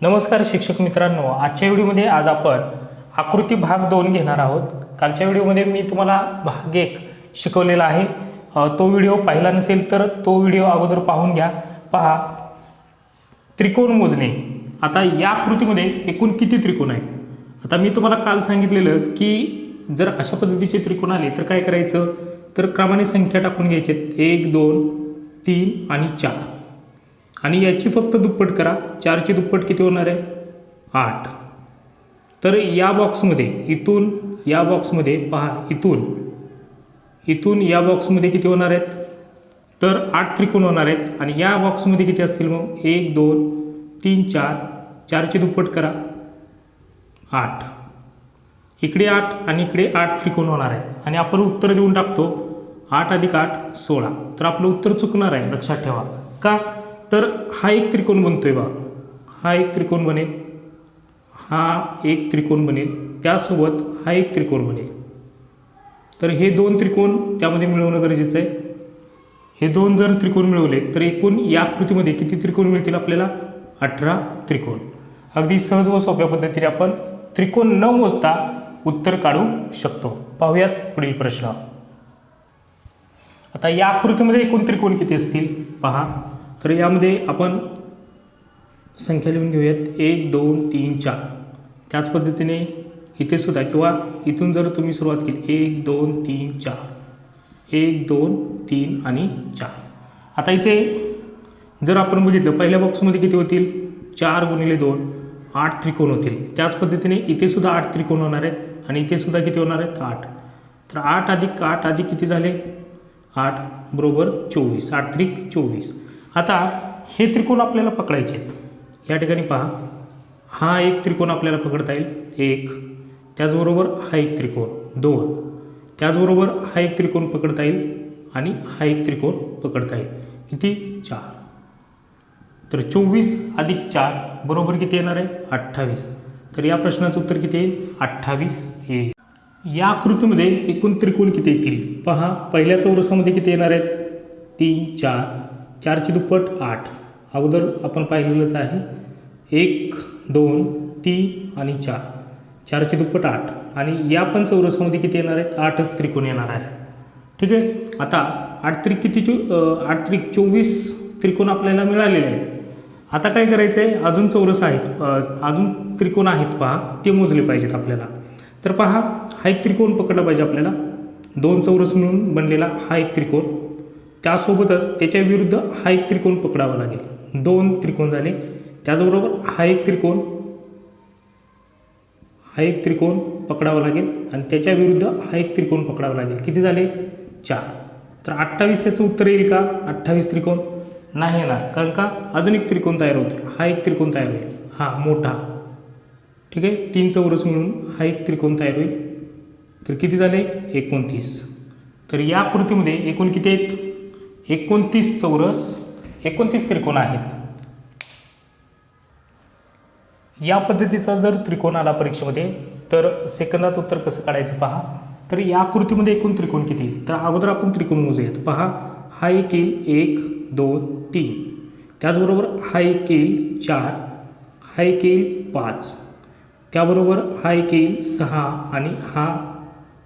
नमस्कार शिक्षक मित्रांनो, आजच्या व्हिडिओमध्ये आज आपण आकृती भाग 2 घेणार आहोत. कालच्या व्हिडिओमध्ये मी तुम्हाला भाग 1 शिकवलेला आहे. तो व्हिडिओ पाहिला नसेल तर तो व्हिडिओ अगोदर पाहून घ्या. पहा, त्रिकोण मोजणे. आता या आकृतीमध्ये एकूण किती त्रिकोण आहेत? आता मी तुम्हाला काल सांगितलेलं की जर अशा पद्धतीचे त्रिकोण आले तर काय करायचं, तर क्रमाने संख्या टाकून घ्यायचे. 1 2 3 आणि 4 आणि याची फक्त दुप्पट करा. 4ची दुप्पट किती होणार आहे? 8. तर या बॉक्समध्ये इथून या बॉक्समध्ये पहा, इथून या बॉक्समध्ये किती होणार आहेत? तर 8 त्रिकोण होणार आहेत. आणि या बॉक्समध्ये किती असतील मग? 1 2 3 4. 4ची दुप्पट करा, 8. इकडे 8 आणि इकडे 8 त्रिकोण होणार आहेत. आणि आपण उत्तर देऊन टाकतो 8 + 8 16. तर आपलं उत्तर चुकणार आहे, लक्षात ठेवा. का? तर हा एक त्रिकोण बनतोय बा, हा एक त्रिकोण बनेल, हा एक त्रिकोण बनेल, त्यासोबत हा एक त्रिकोण बनेल. तर हे 2 त्रिकोण त्यामध्ये मिळवणं गरजेचं आहे. हे 2 जर त्रिकोण मिळवले तर एकूण या आकृतीमध्ये किती त्रिकोण मिळतील आपल्याला? 18 त्रिकोण. अगदी सहज व सोप्या पद्धतीने आपण त्रिकोण न मोजता उत्तर काढू शकतो. पाहूयात पुढील प्रश्न. आता या आकृतीमध्ये एकूण त्रिकोण किती असतील पहा. तर यामध्ये आपण संख्या लिहून घेऊयात. 1 2 3 4. त्याच पद्धतीने इथे सुद्धा, किंवा इथून जर तुम्ही सुरुवात केली 1 2 3 4, 1 2 3 आणि 4. आता इथे जर आपण बघितलं पहिल्या बॉक्समध्ये किती होतील? 4 × 2 8 त्रिकोण होतील. त्याच पद्धतीने इथे सुद्धा 8 त्रिकोण होणार आहेत आणि इथे सुद्धा किती होणार आहेत? 8. तर 8 + 8 किती झाले? 8 बरोबर 24. 8 त्रिक 24. आता हे त्रिकोण आपल्याला पकडायचे आहेत. या ठिकाणी पहा, हा एक त्रिकोण आपल्याला पकडता येईल 1, त्याचबरोबर हा एक त्रिकोण 2, त्याचबरोबर हा एक त्रिकोण पकडता येईल आणि हा एक त्रिकोण पकडता येईल. किती? 4. तर 24 + 4 बरोबर किती येणार आहे? 28. तर या प्रश्नाचं उत्तर किती येईल? 28 येईल. या आकृतीमध्ये एकूण त्रिकोण किती येतील पहा. पहिल्या चौरसामध्ये किती येणार आहेत? 3 4. 4ची दुप्पट 8. अगोदर आपण पाहिलेलंच आहे. 1 2 3 आणि 4. 4ची दुप्पट 8. आणि या पण चौरसामध्ये किती येणार आहेत? 8च त्रिकोण येणार आहे. ठीक आहे. आता 8 त्रिक किती? 8 त्रिक 24 त्रिकोण आपल्याला मिळालेले आहेत. आता काय करायचं आहे? अजून चौरस आहेत, अजून त्रिकोण आहेत पहा, ते मोजले पाहिजेत आपल्याला. तर पहा, हा एक त्रिकोण पकडला पाहिजे आपल्याला. 2 चौरस मिळून बनलेला हा एक त्रिकोण, त्यासोबतच त्याच्या विरुद्ध हा एक त्रिकोण पकडावा लागेल. 2 त्रिकोण झाले. त्याचबरोबर हा एक त्रिकोण पकडावा लागेल आणि त्याच्या विरुद्ध हा एक त्रिकोण पकडावा लागेल. किती झाले? 4. तर 28 याचं उत्तर येईल का? 28 त्रिकोण नाही येणार, कारण का अजून एक त्रिकोण तयार होतो. हा एक त्रिकोण तयार होईल, हा मोठा. ठीक आहे. 3 चौरस मिळून हा एक त्रिकोण तयार होईल. तर किती झाले? 29. तर या आकृतीमध्ये एकूण किती आहेत? 29 चौरस, 29 त्रिकोण आहेत. या पद्धतीचा जर त्रिकोण आला परीक्षेमध्ये तर सेकंदात उत्तर कसं काढायचं पहा. तर या आकृतीमध्ये एकूण त्रिकोण किती? तर अगोदर आपण त्रिकोण मोजूयात. पहा, हा एक येईल 1 2 3, त्याचबरोबर हा एक येईल 4, हा एक येईल 5, त्याबरोबर हा एक येईल 6 आणि हा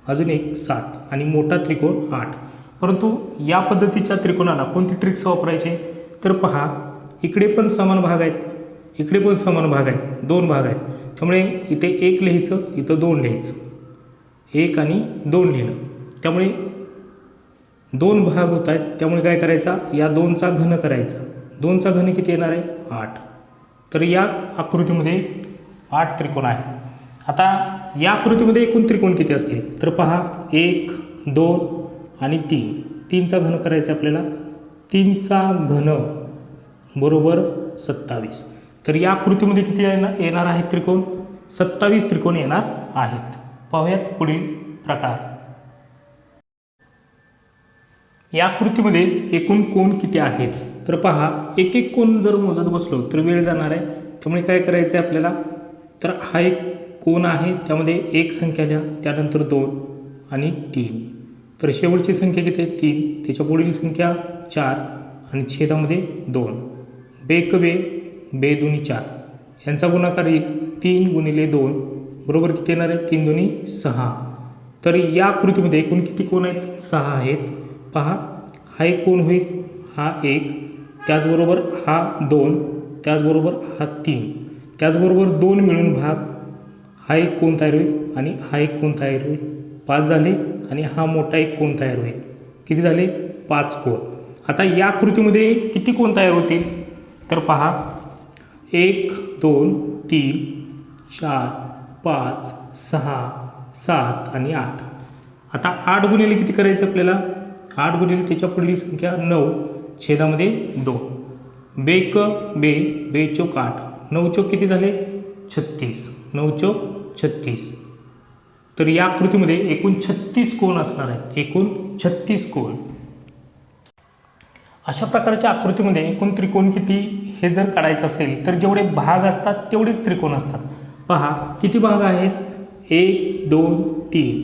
अजून एक 7 आणि मोठा त्रिकोण 8. परंतु या पद्धतीच्या त्रिकोणाला कोणती ट्रिक्स वापरायचे? तर पहा, इकडे पण समान भाग आहेत, इकडे पण समान भाग आहेत, 2 भाग आहेत. त्यामुळे इथे 1 लिहायचं, इथं 2 लिहायचं, 1 आणि 2 लिहिलं. त्यामुळे 2 भाग होत आहेत. त्यामुळे काय करायचा? या 2चा घन करायचा. 2चा घन किती येणार आहे? 8. तर या आकृतीमध्ये 8 त्रिकोण आहेत. आता या आकृतीमध्ये एकूण त्रिकोण किती असतील? तर पहा, 1 2 आणि 3. 3चा घन करायचा आपल्याला. 3चा घन बरोबर 27. तर या आकृतीमध्ये किती येणार आहेत त्रिकोण? 27 त्रिकोण येणार आहेत. पाहूयात पुढील प्रकार. या आकृतीमध्ये एकूण कोण किती आहेत? तर पहा, एक एक कोण जर मोजत बसलो तर वेळ जाणार आहे. त्यामुळे काय करायचं आहे आपल्याला? तर हा एक कोण आहे, त्यामध्ये 1 संख्या लिहा, त्यानंतर 2 आणि 3. तर शेवटची संख्या किती आहे? 3. त्याच्या पुढील संख्या 4 आणि छेदामध्ये 2. बेक बे 2 2 4. यांचा गुणाकार येईल 3 गुणिले 2 बरोबर किती येणार आहे 3 दुनी 6. तर या आकृतीमध्ये एकूण किती कोण आहेत 6 आहेत. पहा हा एक कोण होईल, हा एक, त्याचबरोबर हा 2, त्याचबरोबर हा 3, त्याचबरोबर 2 मिळून भाग हा एक कोण तयार होईल आणि हा एक कोण तयार होईल. 5 झाले आणि हा मोठा एक कोण तयार होईल. किती झाले 5 कोण. आता या आकृतीमध्ये किती कोण तयार होतील तर पहा 1 2 3 4 5 6 7 आणि 8. आता 8 गुणिले किती करायचं आपल्याला 8 गुणिले त्याच्या पुढली संख्या 9 छेदामध्ये 2. बेक बे बे चौक 8, 9 चौक किती झाले 36, 9 चौक 36. तर या आकृतीमध्ये एकूण 36 कोण असणार आहेत, एकूण 36 कोण. अशा प्रकारच्या आकृतीमध्ये एकूण त्रिकोण किती हे जर काढायचं असेल तर जेवढे भाग असतात तेवढेच त्रिकोण असतात. पहा किती भाग आहेत 1 2 3.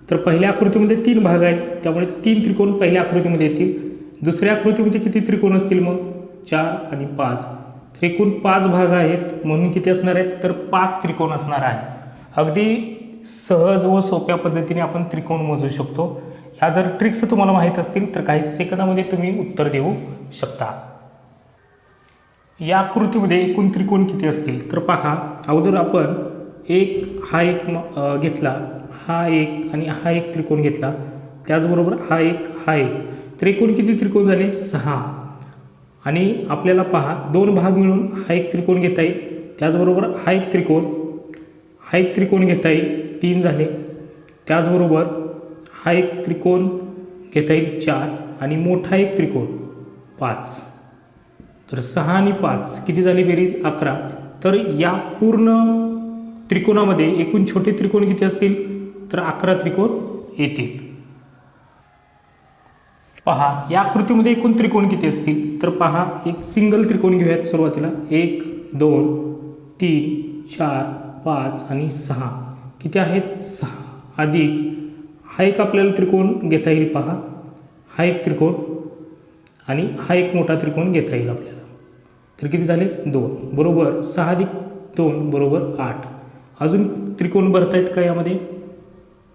तर पहिल्या आकृतीमध्ये 3 भाग आहेत त्यामुळे 3 त्रिकोण पहिल्या आकृतीमध्ये येतील. दुसऱ्या आकृतीमध्ये किती त्रिकोण असतील मग 4 आणि 5. तर एकूण 5 भाग आहेत म्हणून किती असणार आहेत तर 5 त्रिकोण असणार आहे. अगदी सहज व सोप्या पद्धतीने आपण त्रिकोण मोजू शकतो. ह्या जर ट्रिक्स तुम्हाला माहीत असतील तर काही सेकंदामध्ये तुम्ही उत्तर देऊ शकता. या आकृतीमध्ये एकूण त्रिकोण किती असतील तर पहा अगोदर आपण हा एक घेतला, हा एक आणि हा एक त्रिकोण घेतला, त्याचबरोबर हा एक. तर एकूण किती त्रिकोण झाले 6. आणि आपल्याला पहा 2 भाग मिळून हा एक त्रिकोण घेता येईल, त्याचबरोबर हा एक त्रिकोण घेता येईल 3 झाले, त्याचबरोबर हा एक त्रिकोण घेता येईल 4 आणि मोठा एक त्रिकोण 5. तर 6 आणि 5 किती झाली बेरीज 11. तर या पूर्ण त्रिकोणामध्ये एकूण छोटे त्रिकोण किती असतील तर 11 त्रिकोण येतील. पहा या आकृतीमध्ये एकूण त्रिकोण किती असतील तर पहा एक सिंगल त्रिकोण घेऊयात सुरुवातीला 1 2 3 4 5 आणि 6. किती आहेत 6 अधिक हा एक आपल्याला त्रिकोण घेता येईल. पहा हा एक त्रिकोण आणि हा एक मोठा त्रिकोण घेता येईल आपल्याला. तर किती झाले 2 बरोबर 6 अधिक 2 बरोबर 8. अजून त्रिकोण भरता आहेत का यामध्ये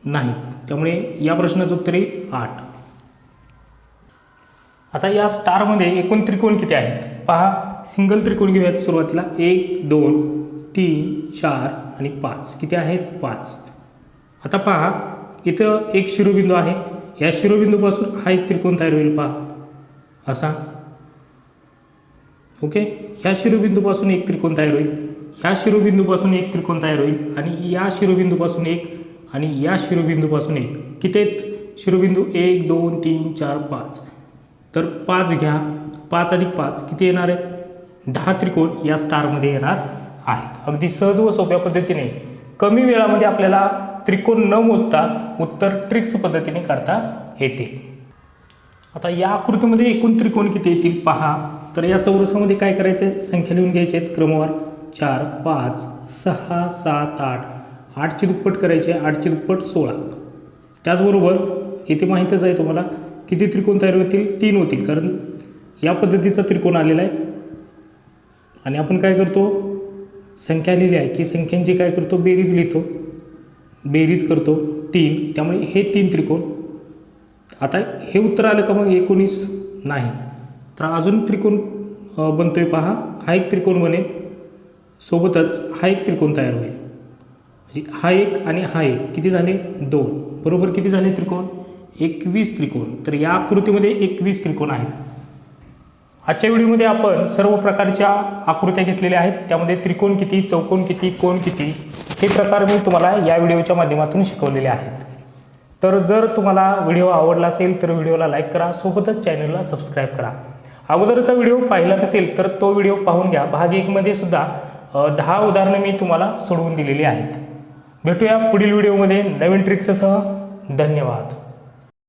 नाही, त्यामुळे या प्रश्नाचं उत्तर येईल 8. आता या स्टारमध्ये एकूण त्रिकोण किती आहेत पहा सिंगल त्रिकोण घेऊयात सुरुवातीला 1 2 3 4 आणि 5. किती आहेत 5. आता पहा इथं एक शिरोबिंदू आहे, या शिरोबिंदूपासून हा एक त्रिकोण तयार होईल पहा असा. ओके, ह्या शिरोबिंदूपासून एक त्रिकोण तयार होईल, ह्या शिरोबिंदूपासून एक त्रिकोण तयार होईल आणि या शिरोबिंदूपासून एक आणि या शिरोबिंदूपासून एक. किती आहेत शिरोबिंदू 1 2 3 4 5. तर 5 घ्या, 5 अधिक 5 किती येणार आहेत 10 त्रिकोण या स्टारमध्ये येणार आहेत. अगदी सहज व सोप्या पद्धतीने कमी वेळामध्ये आपल्याला त्रिकोण न मोजता उत्तर ट्रिक्स पद्धतीने काढता येते. आता या आकृतीमध्ये एकूण त्रिकोण किती येतील पहा. तर या चौरसामध्ये काय करायचं संख्या लिहून घ्यायचे आहेत क्रमवार 4 5 6 7 8. 8ची दुप्पट करायचे, 8ची दुप्पट 16. त्याचबरोबर इथे माहीतच आहे तुम्हाला किती त्रिकोण तयार होतील 3 होतील, कारण या पद्धतीचा त्रिकोण आलेला आहे. आणि आपण काय करतो संख्या लिहिली आहे की संख्यांची काय करतो बेरीज लिहितो, बेरीज करतो 3, त्यामुळे हे 3 त्रिकोण. आता हे उत्तर आलं का मग 19 नाही, तर अजून त्रिकोण बनतोय पहा. हा एक त्रिकोण बनेल, सोबतच हा एक त्रिकोण तयार होईल. हा एक आणि हा एक किती झाले 2 बरोबर किती झाले त्रिकोण 21 त्रिकोण. तर या आकृतीमध्ये 21 त्रिकोण आहेत. आजच्या व्हिडिओमध्ये आपण सर्व प्रकारच्या आकृत्या घेतलेल्या आहेत, त्यामध्ये त्रिकोण किती, चौकोन किती, कोण किती हे प्रकार मी तुम्हाला या व्हिडिओच्या माध्यमातून शिकवलेले आहेत. तर जर तुम्हाला व्हिडिओ आवडला असेल तर व्हिडिओला लाईक करा, सोबतच चॅनलला सबस्क्राईब करा. अगोदरचा व्हिडिओ पाहिला नसेल तर तो व्हिडिओ पाहून घ्या. भाग 1 मध्ये सुद्धा 10 उदाहरणं मी तुम्हाला सोडवून दिलेली आहेत. भेटूया पुढील व्हिडिओमध्ये नवीन ट्रिक्ससह. धन्यवाद.